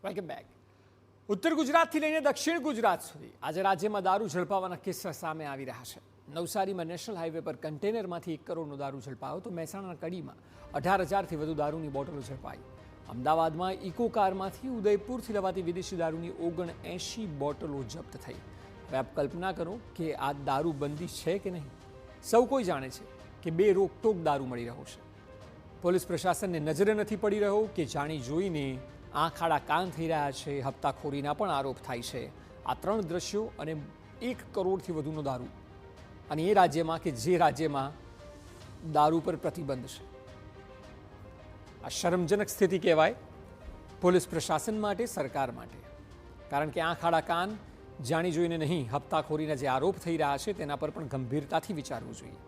Welcome back. ઉત્તર ગુજરાતથી લઈને દક્ષિણ ગુજરાત સુધી આજે રાજ્યમાં દારૂ ઝડપાવાના કિસ્સા સામે આવી રહ્યા છે. નવસારીમાં નેશનલ હાઈવે પર કન્ટેનરમાંથી 1 કરોડનો દારૂ ઝડપાયો તો મહેસાણાના કડીમાં 18,000થી વધુ દારૂની બોટલો ઝડપાઈ. અમદાવાદમાં ઇકો કારમાંથી ઉદયપુરથી લવાતી વિદેશી દારૂની 79 બોટલો જપ્ત થઈ. હવે આપ કલ્પના કરો કે આ દારૂબંધી છે કે નહીં. સૌ કોઈ જાણે છે કે બે રોકટોક દારૂ મળી રહ્યો છે. પોલીસ પ્રશાસનને નજરે નથી પડી રહ્યો કે જાણી જોઈને આંખ આડા કાન થઈ રહ્યા છે. હપ્તાખોરીના પણ આરોપ થાય છે. આ 3 દ્રશ્યો અને 1 કરોડથી વધુનો દારૂ, અને એ રાજ્યમાં કે જે રાજ્યમાં દારૂ પર પ્રતિબંધ છે. આ શરમજનક સ્થિતિ કહેવાય પોલીસ પ્રશાસન માટે, સરકાર માટે. કારણ કે આંખ આડા કાન જાણી જોઈને નહીં, હપ્તાખોરીના જે આરોપ થઈ રહ્યા છે તેના પર પણ ગંભીરતાથી વિચારવું જોઈએ.